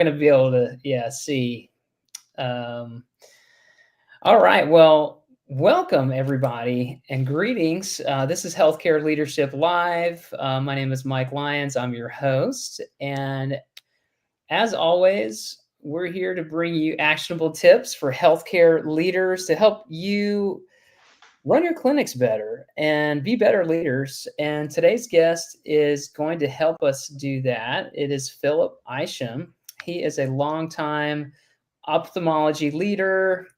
going to be able to, see. Um, all right. Well, welcome everybody and greetings. This is Healthcare Leadership Live. My name is Mike Lyons. I'm your host. And as always, we're here to bring you actionable tips for healthcare leaders to help you run your clinics better and be better leaders. And today's guest is going to help us do that. It is Philip Isham. He is a longtime ophthalmology leader.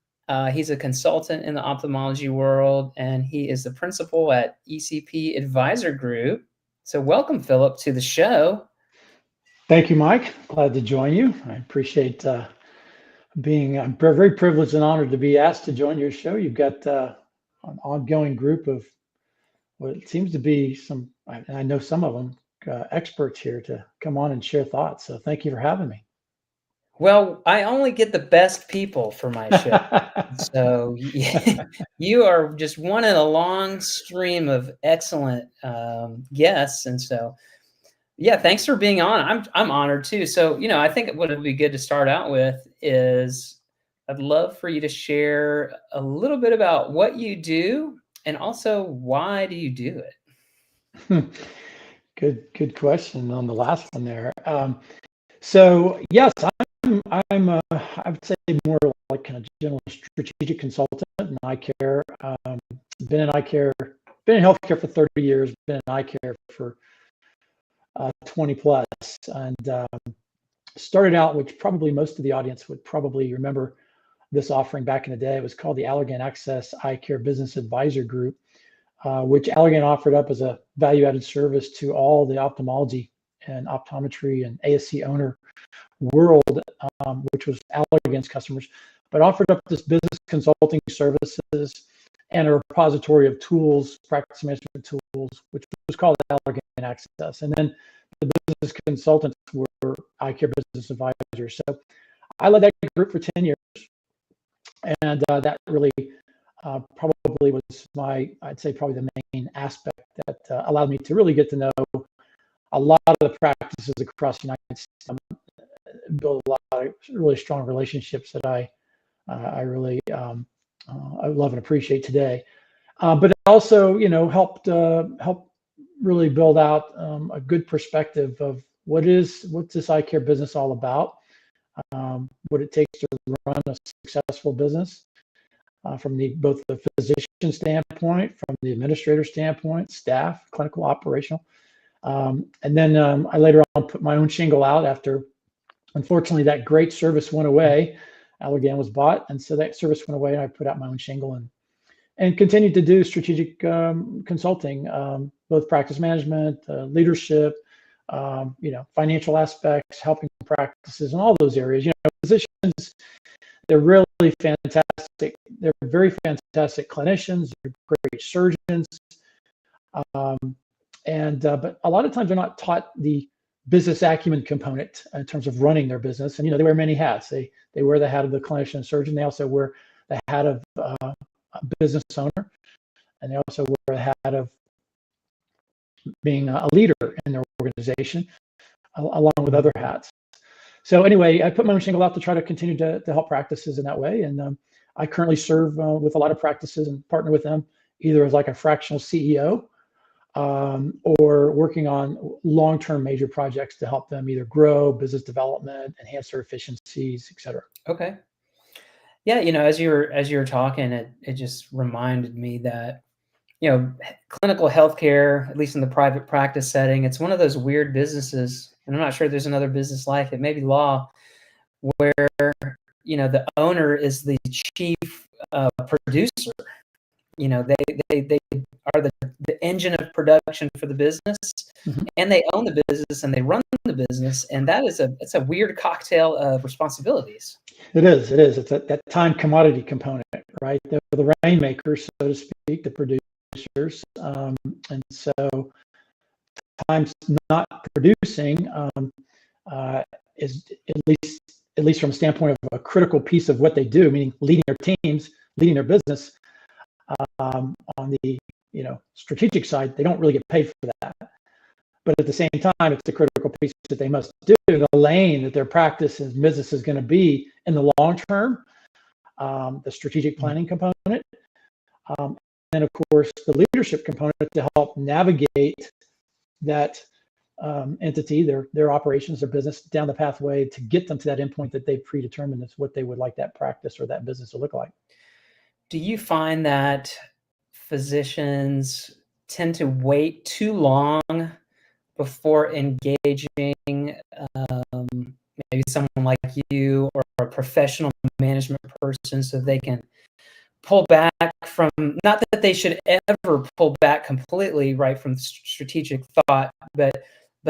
He's a consultant in the ophthalmology world, and he is the principal at ECP Advisor Group. So welcome, Philip, to the show. Thank you, Mike. Glad to join you. I appreciate I'm very privileged and honored to be asked to join your show. You've got an ongoing group of what seems to be some, and I know some of them, experts here to come on and share thoughts. So thank you for having me. Well, I only get the best people for my show. So you are just one in a long stream of excellent guests. And so, yeah, thanks for being on. I'm honored too. So, I think what would be good to start out with is I'd love for you to share a little bit about what you do and also why do you do it? Good question on the last one there. So yes, I would say more like kind of general strategic consultant in eye care. Been in healthcare for 30 years. Been in eye care for 20 plus, and started out, which probably most of the audience would probably remember this offering back in the day. It was called the Allergan Access Eye Care Business Advisor Group, which Allergan offered up as a value-added service to all the ophthalmology and optometry and ASC owner world, which was Allergan's customers, but offered up this business consulting services and a repository of tools, practice management tools, which was called Allergan Access. And then the business consultants were eye care business advisors. So I led that group for 10 years. And that really probably was I'd say probably the main aspect that allowed me to really get to know a lot of the practices across the United States, build a lot of really strong relationships that I really I love and appreciate today. But it also, helped really build out a good perspective of what's this eye care business all about, what it takes to run a successful business from both the physician standpoint, from the administrator standpoint, staff, clinical, operational. And then I later on put my own shingle out after, unfortunately, that great service went away. Allergan was bought, and so that service went away, and I put out my own shingle and continued to do strategic consulting, both practice management, leadership, financial aspects, helping practices, and all those areas. Physicians, they're really fantastic. They're very fantastic clinicians. They're great surgeons, but a lot of times they're not taught the business acumen component in terms of running their business. And they wear many hats. They wear the hat of the clinician and surgeon. They also wear the hat of a business owner, and they also wear the hat of being a leader in their organization, along with other hats. So anyway, I put my own shingle out to try to continue to help practices in that way. And I currently serve with a lot of practices and partner with them either as like a fractional CEO or working on long-term major projects to help them either grow, business development, enhance their efficiencies, et cetera. Okay. Yeah, as you were talking, it just reminded me that clinical healthcare, at least in the private practice setting, it's one of those weird businesses, and I'm not sure there's another business like it, maybe law, where the owner is the chief producer. They are the engine of production for the business, mm-hmm. and they own the business and they run the business, and it's a weird cocktail of responsibilities. It is. It's that time commodity component, right? They're the rainmakers, so to speak, the producers, and so times not producing is at least from a standpoint of a critical piece of what they do, meaning leading their teams, leading their business. On the strategic side, they don't really get paid for that. But at the same time, it's a critical piece that they must do, the lane that their practice and business is going to be in the long term, the strategic planning component, and of course the leadership component to help navigate that entity, their operations, their business down the pathway to get them to that endpoint that they've predetermined is what they would like that practice or that business to look like. Do you find that physicians tend to wait too long before engaging maybe someone like you or a professional management person so they can pull back from, not that they should ever pull back completely right from strategic thought, but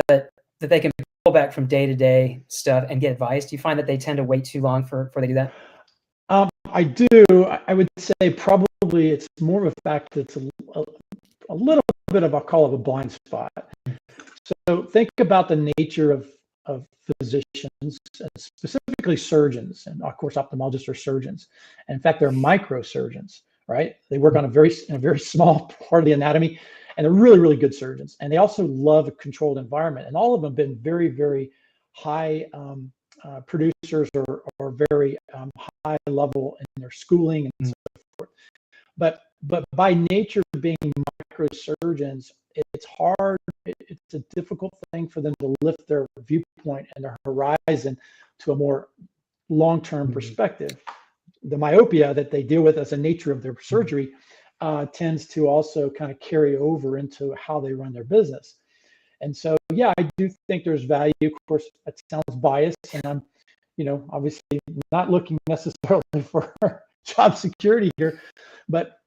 that they can pull back from day-to-day stuff and get advice? Do you find that they tend to wait too long before they do that? I do. I would say probably it's more of a fact that it's a little bit of, I'll call it a blind spot. So think about the nature of physicians, specifically surgeons, and of course ophthalmologists are surgeons. And in fact, they're microsurgeons, right? They work on a very small part of the anatomy, and they're really, really good surgeons. And they also love a controlled environment. And all of them have been very, very high producers or very high level in their schooling and so forth. But by nature being microsurgeons, it's hard, it's a difficult thing for them to lift their viewpoint and their horizon to a more long-term perspective. The myopia that they deal with as a nature of their surgery tends to also kind of carry over into how they run their business. And so, yeah, I do think there's value. Of course, that sounds biased, and I'm, obviously not looking necessarily for job security here, but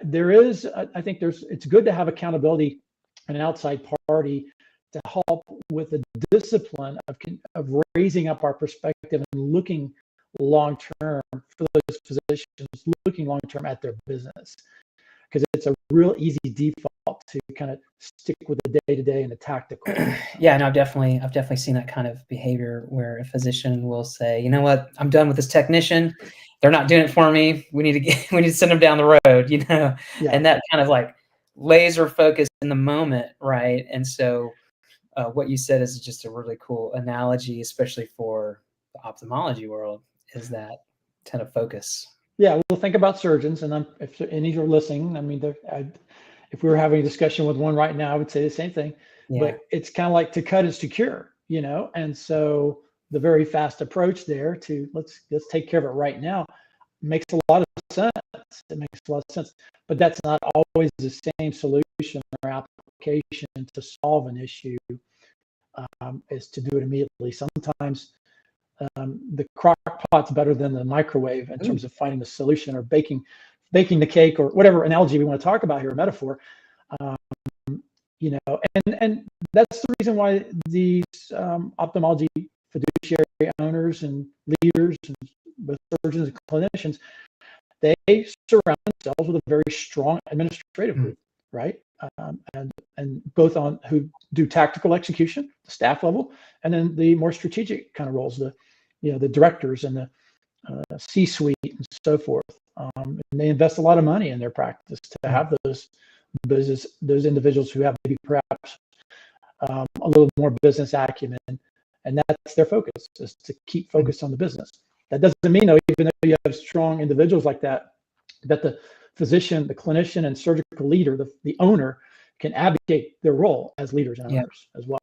there is, I think it's good to have accountability, an outside party to help with the discipline of raising up our perspective and looking long term for those physicians, looking long term at their business, because it's a real easy default to kind of stick with the day-to-day and the tactical. Yeah, no, I've definitely seen that kind of behavior where a physician will say, you know what, I'm done with this technician. They're not doing it for me. We need to send them down the road, Yeah. And that kind of like laser focus in the moment, right? And so what you said is just a really cool analogy, especially for the ophthalmology world, is that kind of focus. Yeah, well, think about surgeons, and if any are listening, I mean, if we were having a discussion with one right now, I would say the same thing. Yeah. But it's kind of like to cut is to cure, and so the very fast approach there to let's take care of it right now makes a lot of sense. It makes a lot of sense, but that's not always the same solution or application to solve an issue is to do it immediately. Sometimes the crock pot's better than the microwave in terms of finding the solution or baking the cake or whatever analogy we want to talk about here, a metaphor. And that's the reason why these ophthalmology fiduciary owners and leaders and both surgeons and clinicians, they surround themselves with a very strong administrative group, right? And both on who do tactical execution, the staff level, and then the more strategic kind of roles, the directors and the C-suite and so forth. And they invest a lot of money in their practice to have those individuals who have maybe perhaps a little more business acumen, and that's their focus, is to keep focused on the business. That doesn't mean, though, even though you have strong individuals like that the physician, the clinician, and surgical leader, the owner, can abdicate their role as leaders and owners as well.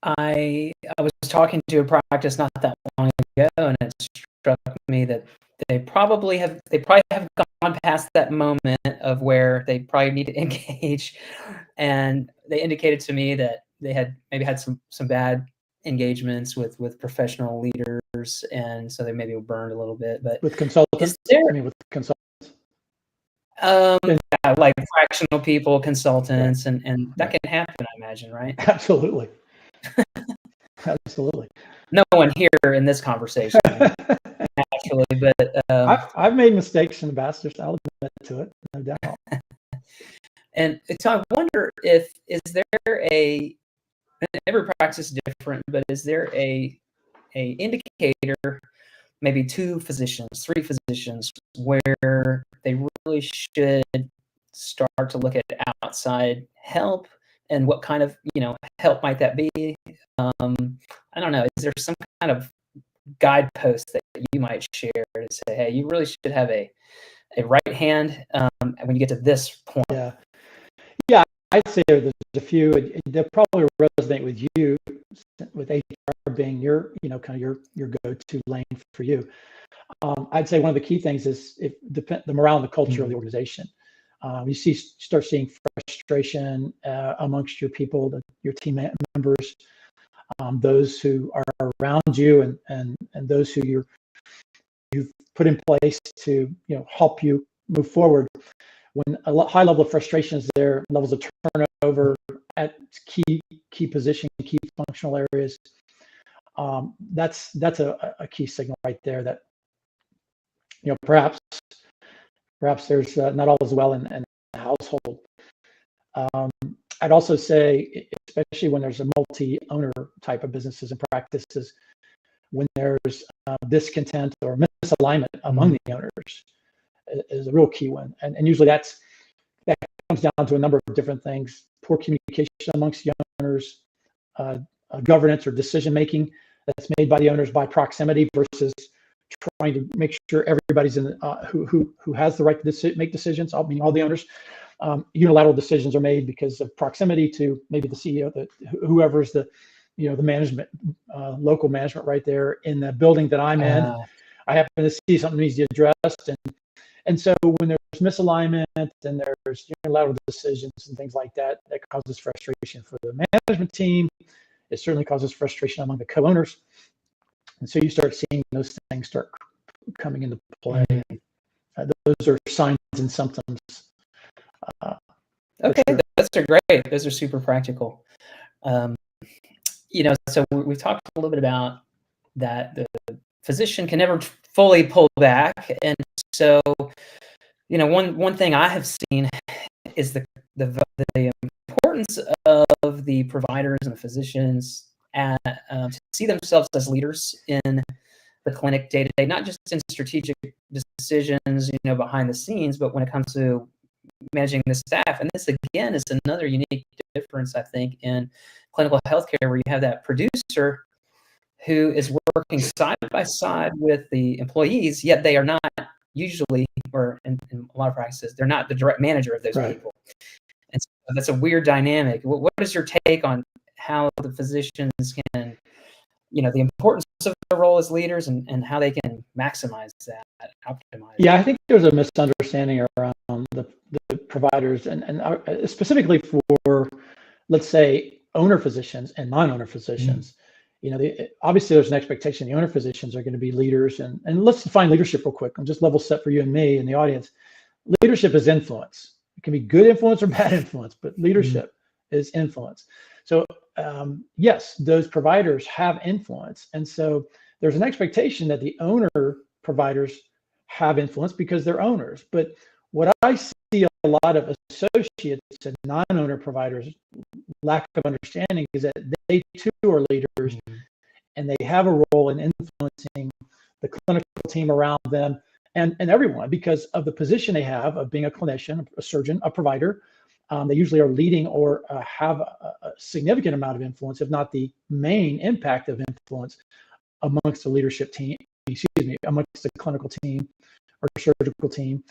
I was talking to a practice not that long ago, and it struck me that they probably have gone past that moment of where they probably need to engage, and they indicated to me that they had maybe had some bad engagements with professional leaders, and so they maybe were burned a little bit. But with consultants, with consultants. Yeah, like fractional people, consultants, and that can happen, I imagine, right? Absolutely. Absolutely. No one here in this conversation, actually, but I've made mistakes in the past. I'll admit to it, no doubt. And so I wonder is there every practice is different, but is there a indicator, maybe 2 physicians, 3 physicians, where they really should start to look at outside help, and what kind of, help might that be? I don't know. Is there some kind of guidepost that you might share to say, hey, you really should have a right hand when you get to this point? Yeah, I'd say there's a few. They'll probably resonate with you, with HR being your, kind of your go-to lane for you. I'd say one of the key things is the morale and the culture of the organization. You start seeing frustration amongst your people, your team members, those who are around you, and those who you've put in place to help you move forward. When a high level of frustration is there, levels of turnover at key position, key functional areas, that's a key signal right there that perhaps there's not all as well in the household. I'd also say, especially when there's a multi-owner type of businesses and practices, when there's discontent or misalignment among the owners, is a real key one. And usually that comes down to a number of different things: poor communication amongst the owners, governance or decision making that's made by the owners by proximity versus trying to make sure everybody's in who has the right to make decisions. I mean, all the owners. Unilateral decisions are made because of proximity to maybe the CEO, whoever's the management, local management right there in the building that I'm in. I happen to see something needs to be addressed, and so when there's misalignment and there's unilateral decisions and things like that, that causes frustration for the management team. It certainly causes frustration among the co-owners, and so you start seeing those things start coming into play. Those are signs and symptoms. Okay, sure. Those are great. Those are super practical. So we've talked a little bit about that the physician can never fully pull back, and so one thing I have seen is the importance of the providers and the physicians to see themselves as leaders in the clinic day to day, not just in strategic decisions, behind the scenes, but when it comes to managing the staff. And this again is another unique difference, I think, in clinical healthcare, where you have that producer who is working side by side with the employees, yet they are not usually, or in a lot of practices, they're not the direct manager of those people. And so that's a weird dynamic. What is your take on how the physicians can, the importance of their role as leaders and how they can maximize that, optimize? Yeah, I think there's a misunderstanding around the providers and specifically for, let's say, owner physicians and non-owner physicians. Obviously there's an expectation the owner physicians are going to be leaders, and let's define leadership real quick. I'm just level set for you and me and the audience. Leadership is influence. It can be good influence or bad influence, but leadership is influence. So yes, those providers have influence, and so there's an expectation that the owner providers have influence because they're owners. But what I see a lot of associates and non-owner providers lack of understanding is that they too are leaders, and they have a role in influencing the clinical team around them and everyone because of the position they have of being a clinician, a surgeon, a provider. They usually are leading or have a significant amount of influence, if not the main impact of influence amongst the leadership team, amongst the clinical team or surgical team.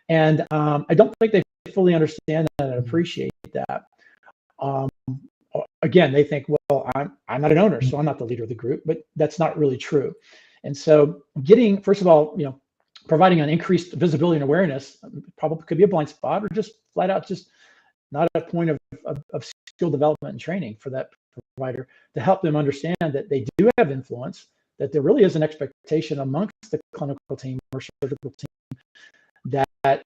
And I don't think they fully understand that and appreciate that. Again, they think, well, I'm not an owner, so I'm not the leader of the group, but that's not really true. And so first of all, providing an increased visibility and awareness probably could be a blind spot, or just flat out just not a point of skill development and training for that provider to help them understand that they do have influence, that there really is an expectation amongst the clinical team or surgical team that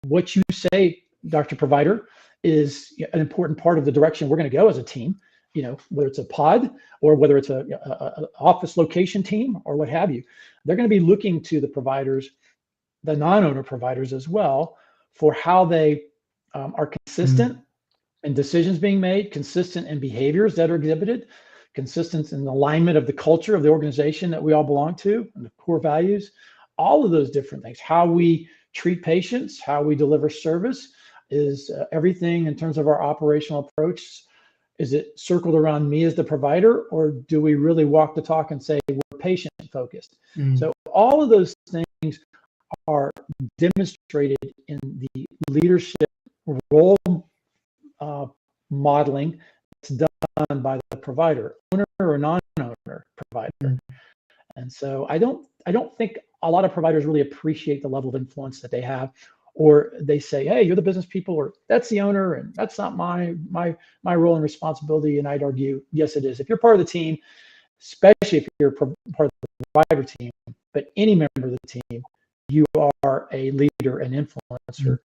what you say, Dr. Provider, is an important part of the direction we're going to go as a team, whether it's a pod or whether it's a office location team or what have you. They're going to be looking to the providers, the non-owner providers as well, for how they are consistent in decisions being made, consistent in behaviors that are exhibited, consistent in the alignment of the culture of the organization that we all belong to, and the core values, all of those different things, how we treat patients, how we deliver service, Is everything in terms of our operational approach, is it circled around me as the provider, or do we really walk the talk and say we're patient focused? So all of those things are demonstrated in the leadership role modeling that's done by the provider, owner or non-owner provider. And so I don't think a lot of providers really appreciate the level of influence that they have, or they say, hey, you're the business people, or that's the owner, and that's not my role and responsibility. And I'd argue, yes, it is. If you're part of the team, especially if you're part of the provider team, but any member of the team, you are a leader and influencer,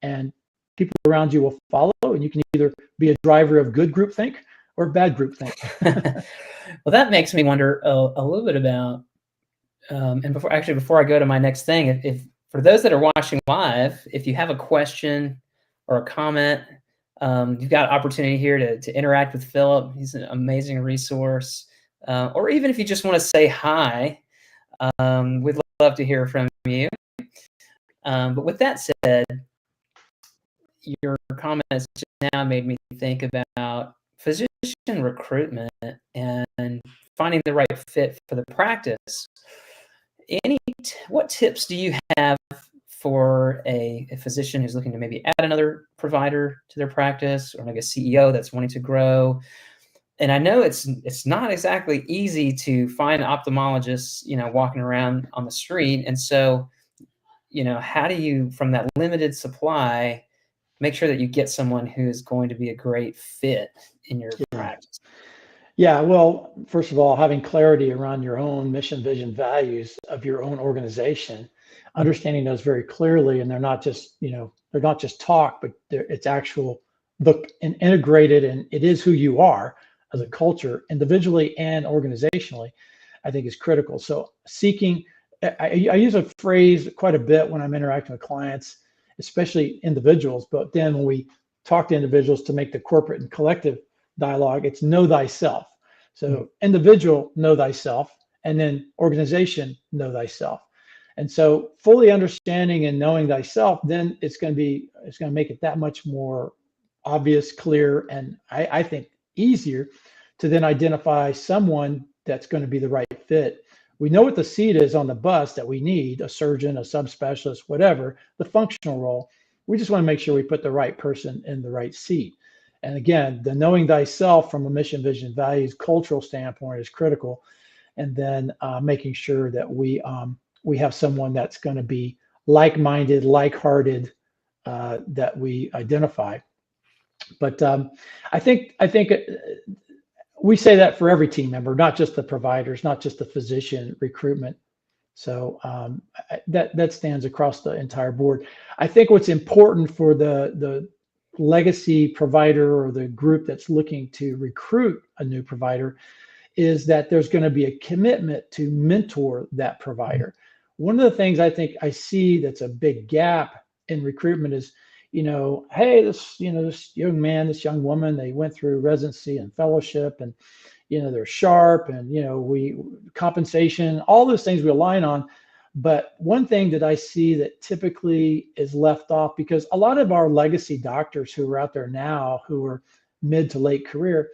and people around you will follow, and you can either be a driver of good groupthink or bad groupthink. Well, that makes me wonder a little bit about, and before I go to my next thing, if for those that are watching live, if you have a question or a comment, you've got opportunity here to interact with Philip. He's an amazing resource. Or even if you just want to say hi, we'd love to hear from you. But with that said, your comments just now made me think about physician recruitment and finding the right fit for the practice. What tips do you have for a physician who's looking to maybe add another provider to their practice, or like a CEO that's wanting to grow? And I know it's not exactly easy to find ophthalmologists, walking around on the street. And so, how do you, from that limited supply, make sure that you get someone who is going to be a great fit in your practice? Yeah, well, first of all, having clarity around your own mission, vision, values of your own organization, understanding those very clearly, and they're not just talk, but it's actual look and integrated, and it is who you are as a culture, individually and organizationally, I think is critical. So seeking, I use a phrase quite a bit when I'm interacting with clients, especially individuals, but then when we talk to individuals to make the corporate and collective dialogue, it's know thyself. So individual, know thyself, and then organization, know thyself. And so fully understanding and knowing thyself, then it's going to make it that much more obvious, clear, and I think easier to then identify someone that's going to be the right fit. We know what the seat is on the bus that we need, a surgeon, a subspecialist, whatever, the functional role. We just want to make sure we put the right person in the right seat. And again, the knowing thyself from a mission, vision, values, cultural standpoint is critical. And then making sure that we have someone that's going to be like-minded, like-hearted, that we identify. But I think we say that for every team member, not just the providers, not just the physician recruitment. So that stands across the entire board. I think what's important for the legacy provider or the group that's looking to recruit a new provider is that there's going to be a commitment to mentor that provider. One of the things I think I see that's a big gap in recruitment is, hey, this young man, this young woman, they went through residency and fellowship, and they're sharp, and we compensation, all those things we align on. But one thing that I see that typically is left off, because a lot of our legacy doctors who are out there now, who are mid to late career,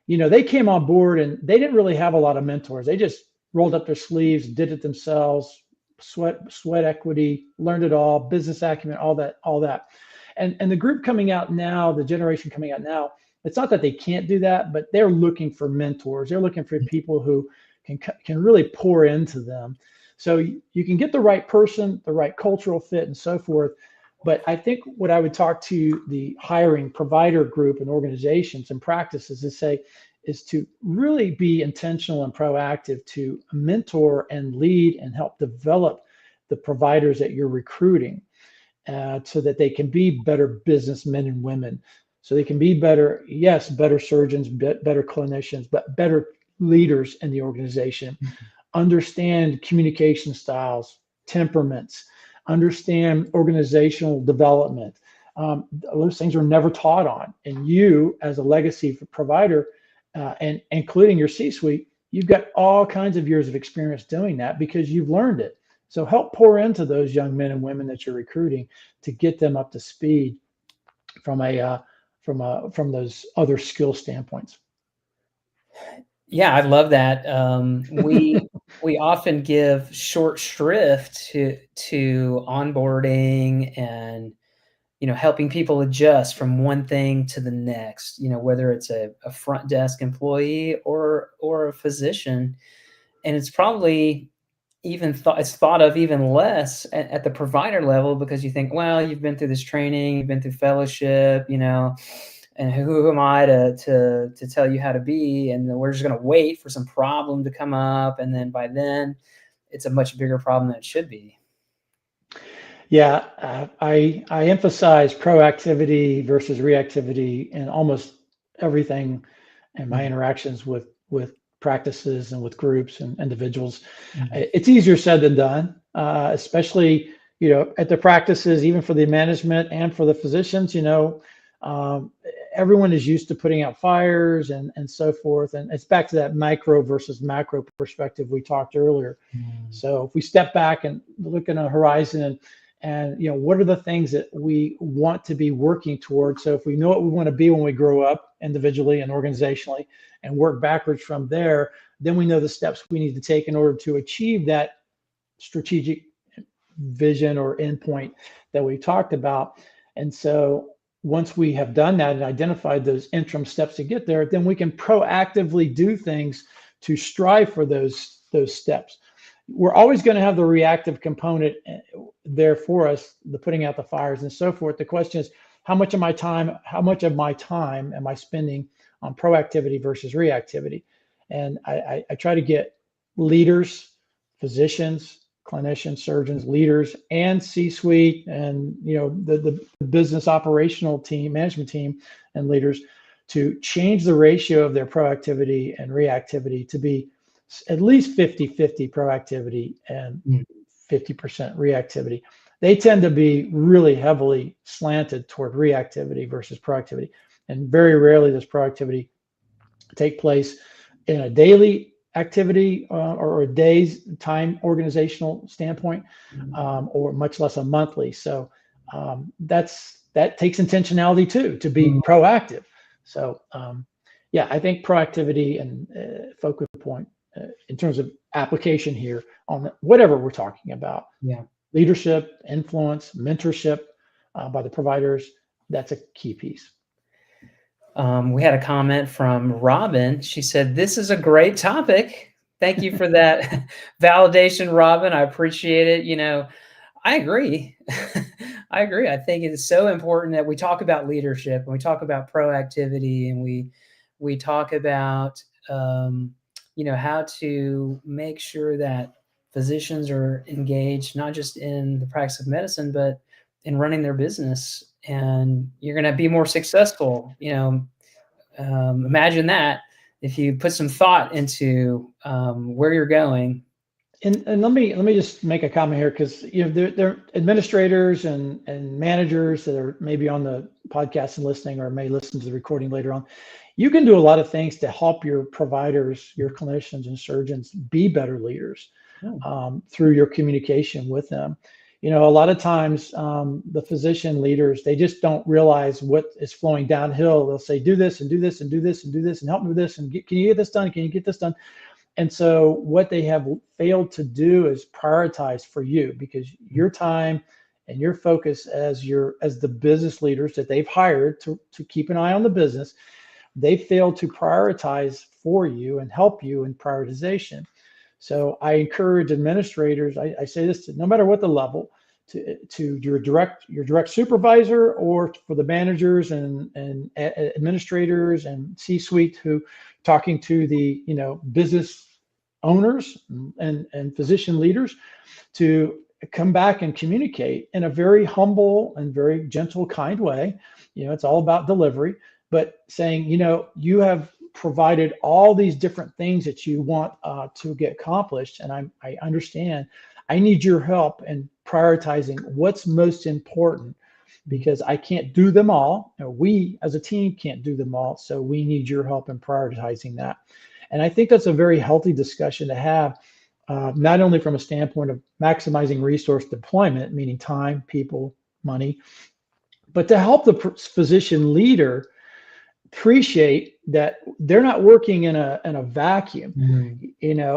they came on board and they didn't really have a lot of mentors. They just rolled up their sleeves, did it themselves, sweat equity, learned it all, business acumen, all that. And the group coming out now, the generation coming out now, it's not that they can't do that, but they're looking for mentors. They're looking for people who can really pour into them. So you can get the right person, the right cultural fit, and so forth. But I think what I would talk to the hiring provider group and organizations and practices is to really be intentional and proactive to mentor and lead and help develop the providers that you're recruiting, so that they can be better businessmen and women, so they can be better surgeons, better clinicians, but better leaders in the organization. Understand communication styles, temperaments, understand organizational development. Those things are never taught on. And you, as a legacy provider, and including your C-suite, you've got all kinds of years of experience doing that because you've learned it. So help pour into those young men and women that you're recruiting to get them up to speed from from those other skill standpoints. Yeah, I love that. We often give short shrift to onboarding and helping people adjust from one thing to the next. Whether it's a front desk employee or a physician, and it's probably it's thought of even less at the provider level, because you think, well, you've been through this training, you've been through fellowship, and who am I to tell you how to be? And then we're just going to wait for some problem to come up, and then by then, it's a much bigger problem than it should be. Yeah, I emphasize proactivity versus reactivity in almost everything in my interactions with practices and with groups and individuals. It's easier said than done, especially at the practices, even for the management and for the physicians. Everyone is used to putting out fires and so forth, and it's back to that micro versus macro perspective we talked earlier. So if we step back and look in a horizon and what are the things that we want to be working towards? So if we know what we want to be when we grow up individually and organizationally and work backwards from there, then we know the steps we need to take in order to achieve that strategic vision or endpoint that we talked about. And so once we have done that and identified those interim steps to get there, then we can proactively do things to strive for those steps. We're always going to have the reactive component there for us, the putting out the fires and so forth. The question is, how much of my time am I spending on proactivity versus reactivity? And I try to get leaders, physicians, clinicians, surgeons, leaders, and C-suite, and the business operational team, management team, and leaders to change the ratio of their proactivity and reactivity to be at least 50-50 proactivity and 50% reactivity. They tend to be really heavily slanted toward reactivity versus proactivity. And very rarely does proactivity take place in a daily activity or a day's time organizational standpoint, or much less a monthly. So that takes intentionality too, to be proactive. So yeah, I think proactivity and focal point in terms of application here on whatever we're talking about. Yeah. Leadership, influence, mentorship by the providers, that's a key piece. We had a comment from Robin. She said, "This is a great topic." Thank you for that validation, Robin. I appreciate it. I agree. I agree. I think it is so important that we talk about leadership and we talk about proactivity, and we talk about how to make sure that physicians are engaged, not just in the practice of medicine, but in running their business. And you're going to be more successful. Imagine that if you put some thought into where you're going. And let me just make a comment here, because there are administrators and managers that are maybe on the podcast and listening, or may listen to the recording later on. You can do a lot of things to help your providers, your clinicians and surgeons be better leaders through your communication with them. A lot of times the physician leaders, they just don't realize what is flowing downhill. They'll say, do this and do this and do this and do this and help me with this, and can you get this done? Can you get this done? And so what they have failed to do is prioritize for you, because your time and your focus as the business leaders that they've hired to keep an eye on the business, they failed to prioritize for you and help you in prioritization. So I encourage administrators, I say this to no matter what the level, to your direct supervisor, or for the managers and administrators and C-suite who talking to the business owners and physician leaders, to come back and communicate in a very humble and very gentle, kind way. It's all about delivery, but saying, you have provided all these different things that you want to get accomplished, and I understand. I need your help in prioritizing what's most important, because I can't do them all. We as a team can't do them all, so we need your help in prioritizing that. And I think that's a very healthy discussion to have, not only from a standpoint of maximizing resource deployment, meaning time, people, money, but to help the physician leader appreciate that they're not working in a vacuum,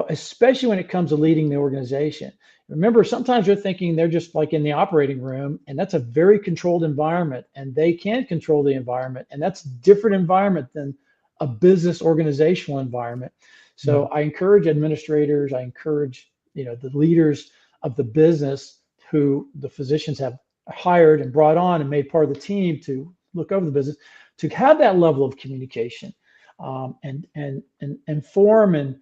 especially when it comes to leading the organization. Remember, sometimes they're thinking they're just like in the operating room, and that's a very controlled environment, and they can control the environment, and that's a different environment than a business organizational environment. So I encourage administrators, I encourage, the leaders of the business who the physicians have hired and brought on and made part of the team to look over the business, to have that level of communication, and inform and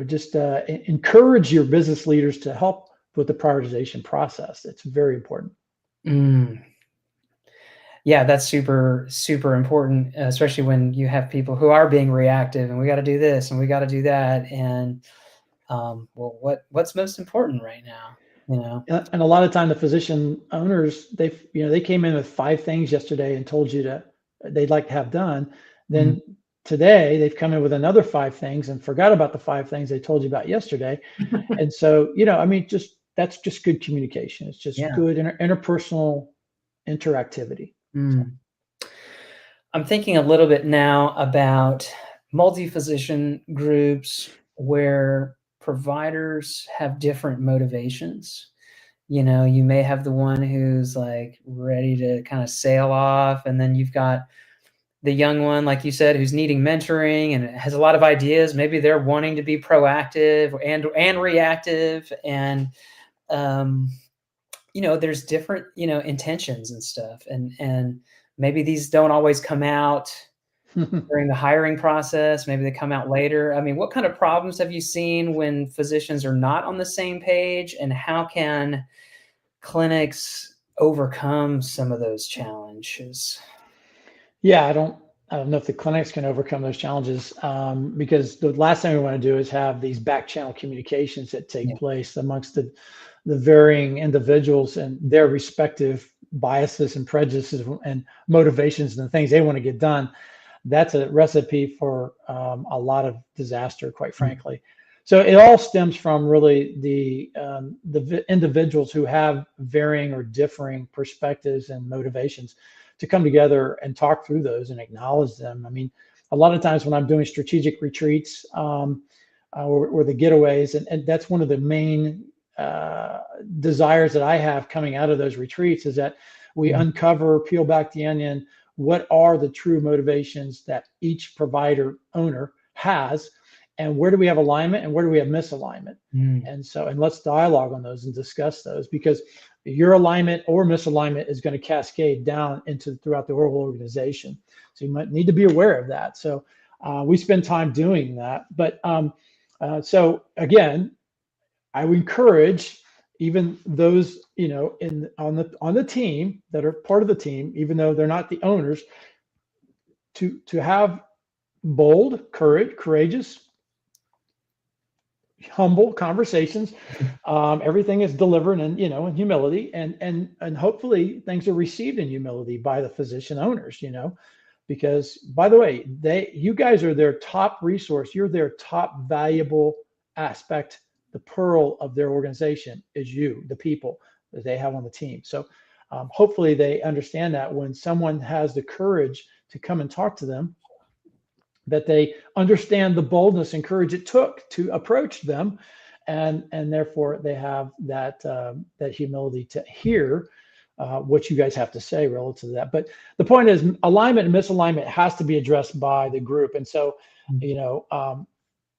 just encourage your business leaders to help with the prioritization process. It's very important. Yeah, that's super, super important, especially when you have people who are being reactive and we got to do this and we got to do that. And well, what's most important right now? And a lot of time the physician owners, they came in with 5 things yesterday and told you they'd like to have done. Then today they've come in with another 5 things and forgot about the 5 things they told you about yesterday. And so, that's just good communication. It's just good interpersonal interactivity. So. I'm thinking a little bit now about multi-physician groups where providers have different motivations. You may have the one who's like ready to kind of sail off, and then you've got the young one, like you said, who's needing mentoring and has a lot of ideas. Maybe they're wanting to be proactive and reactive, and there's different intentions and stuff, and maybe these don't always come out during the hiring process. Maybe they come out later. I mean, what kind of problems have you seen when physicians are not on the same page, and how can clinics overcome some of those challenges? Yeah, I don't know if the clinics can overcome those challenges, because the last thing we want to do is have these back channel communications that take place amongst the varying individuals and their respective biases and prejudices and motivations and the things they want to get done. That's a recipe for a lot of disaster, quite frankly. So it all stems from really the individuals who have varying or differing perspectives and motivations to come together and talk through those and acknowledge them. I mean, a lot of times when I'm doing strategic retreats or the getaways, and that's one of the main desires that I have coming out of those retreats, is that we uncover, peel back the onion, what are the true motivations that each provider owner has, and where do we have alignment and where do we have misalignment? And let's dialogue on those and discuss those, because your alignment or misalignment is going to cascade down throughout the whole organization. So you might need to be aware of that. So we spend time doing that. But so again, I would encourage even those, on the team that are part of the team, even though they're not the owners, to have bold, courageous, humble conversations. Everything is delivered in humility, and hopefully things are received in humility by the physician owners, because, by the way, you guys are their top resource. You're their top valuable aspect. The pearl of their organization is you, the people that they have on the team. So hopefully they understand that when someone has the courage to come and talk to them, that they understand the boldness and courage it took to approach them, and therefore they have that humility to hear what you guys have to say relative to that. But the point is, alignment and misalignment has to be addressed by the group, and so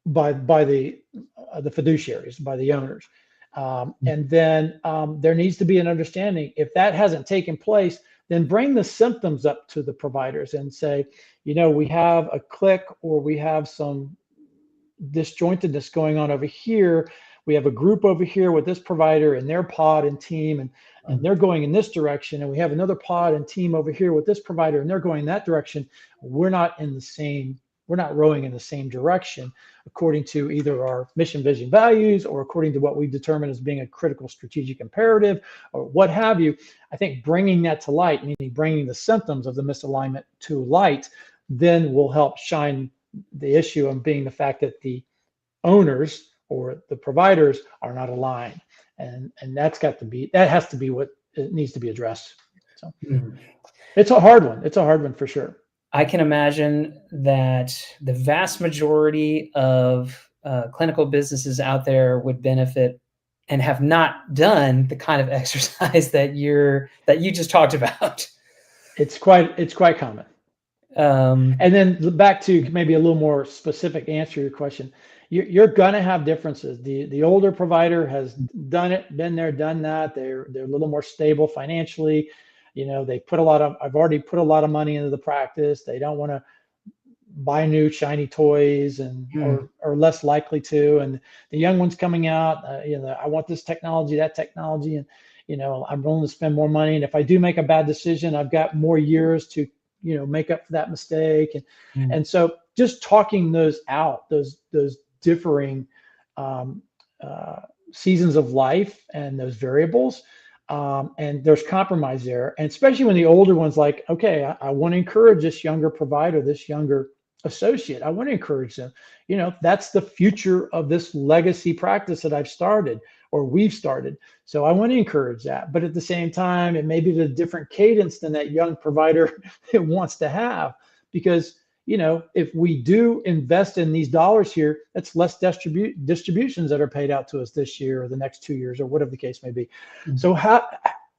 by the fiduciaries, by the owners, and then there needs to be an understanding. If that hasn't taken place, then bring the symptoms up to the providers and say, we have a click, or we have some disjointedness going on over here. We have a group over here with this provider and their pod and team, and they're going in this direction. And we have another pod and team over here with this provider, and they're going that direction. We're not rowing in the same direction according to either our mission, vision, values, or according to what we determine as being a critical strategic imperative, or what have you. I think bringing that to light, meaning bringing the symptoms of the misalignment to light, then will help shine the issue on being the fact that the owners or the providers are not aligned. And that has to be what it needs to be addressed. So Mhm. it's a hard one. It's a hard one for sure. I can imagine that the vast majority of clinical businesses out there would benefit and have not done the kind of exercise that you just talked about. It's quite common. Um, And then back to maybe a little more specific answer to your question. You're going to have differences. The older provider has done it, been there, done that. They're a little more stable financially. I've already put a lot of money into the practice. They don't want to buy new shiny toys and or less likely to. And the young ones coming out, I want this technology, that technology, and I'm willing to spend more money. And if I do make a bad decision, I've got more years to make up for that mistake. And so just talking those out, those differing seasons of life and those variables. And there's compromise there. And especially when the older one's like, okay, I want to encourage this younger provider, this younger associate. I want to encourage them. That's the future of this legacy practice that I've started or we've started. So I want to encourage that. But at the same time, it may be the different cadence than that young provider wants to have, because if we do invest in these dollars here, that's less distributions that are paid out to us this year or the next 2 years or whatever the case may be. So how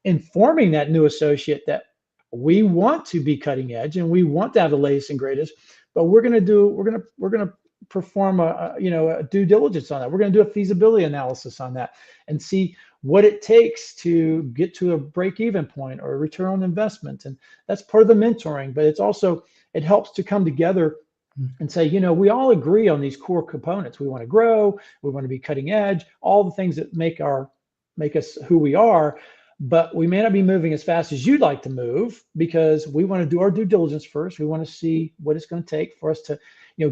informing that new associate that we want to be cutting edge and we want to have the latest and greatest, but we're going to perform a due diligence on that. We're going to do a feasibility analysis on that and see what it takes to get to a break-even point or a return on investment. And that's part of the mentoring, but it helps to come together and say, we all agree on these core components. We want to grow, we want to be cutting edge, all the things that make us who we are, but we may not be moving as fast as you'd like to move because we want to do our due diligence first. We want to see what it's going to take for us to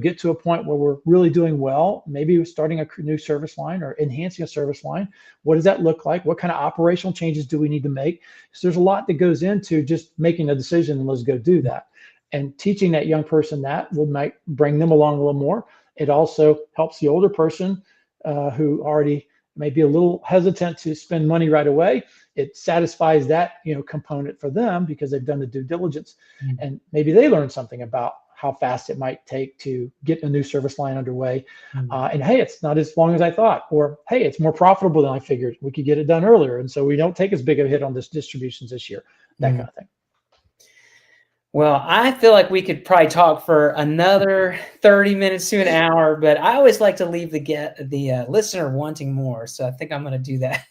get to a point where we're really doing well. Maybe we're starting a new service line or enhancing a service line. What does that look like? What kind of operational changes do we need to make? So there's a lot that goes into just making a decision and let's go do that. And teaching that young person that might bring them along a little more. It also helps the older person who already may be a little hesitant to spend money right away. It satisfies that component for them because they've done the due diligence, and maybe they learn something about how fast it might take to get a new service line underway. And hey, it's not as long as I thought, or hey, it's more profitable than I figured. We could get it done earlier, and so we don't take as big a hit on this distributions this year. That kind of thing. Well, I feel like we could probably talk for another 30 minutes to an hour, but I always like to leave the listener wanting more. So I think I'm going to do that.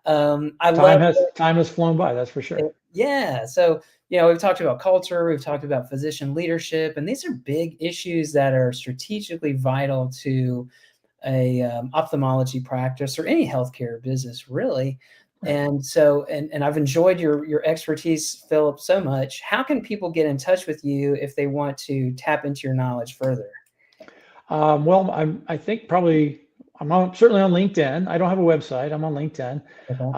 Time has flown by, that's for sure. Yeah. So, we've talked about culture, we've talked about physician leadership, and these are big issues that are strategically vital to a ophthalmology practice or any healthcare business, really. And so, and I've enjoyed your expertise, Philip, so much. How can people get in touch with you if they want to tap into your knowledge further? Well, I think probably I'm certainly on LinkedIn. I don't have a website. I'm on LinkedIn. Okay.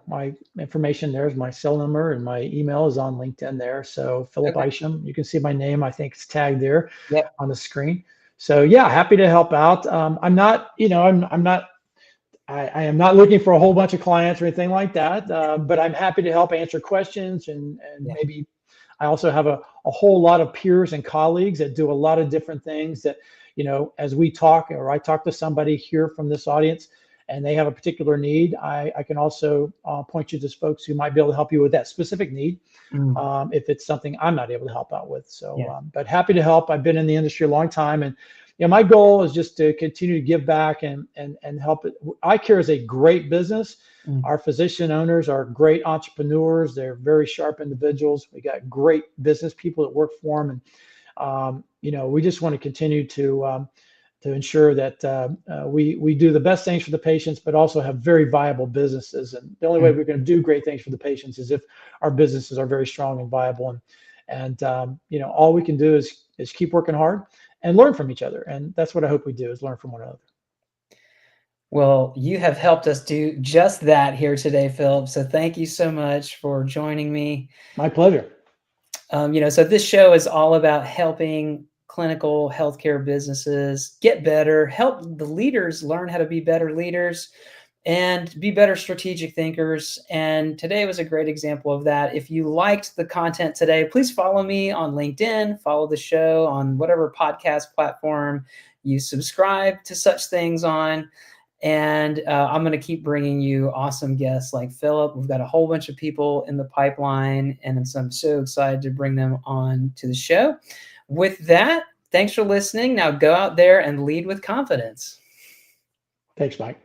My information there is my cell number and my email is on LinkedIn there. So Philip Isham, you can see my name. I think it's tagged there on the screen. So yeah, happy to help out. I'm not, I am not looking for a whole bunch of clients or anything like that, but I'm happy to help answer questions and maybe I also have a whole lot of peers and colleagues that do a lot of different things that, as we talk or I talk to somebody here from this audience and they have a particular need, I can also point you to folks who might be able to help you with that specific need if it's something I'm not able to help out with. So, but happy to help. I've been in the industry a long time, and my goal is just to continue to give back and help it. Eye care is a great business. Our physician owners are great entrepreneurs. They're very sharp individuals. We got great business people that work for them. And, we just want to continue to ensure that we do the best things for the patients, but also have very viable businesses. And the only way we're going to do great things for the patients is if our businesses are very strong and viable. And all we can do is keep working hard and learn from each other. And that's what I hope we do, is learn from one another. Well, you have helped us do just that here today, Philip. So thank you so much for joining me. My pleasure. So this show is all about helping clinical healthcare businesses get better, help the leaders learn how to be better leaders, and be better strategic thinkers. And today was a great example of that. If you liked the content today, please follow me on LinkedIn, follow the show on whatever podcast platform you subscribe to such things on. And I'm going to keep bringing you awesome guests like Philip. We've got a whole bunch of people in the pipeline, and I'm so excited to bring them on to the show. With that, thanks for listening. Now go out there and lead with confidence. Thanks, Mike.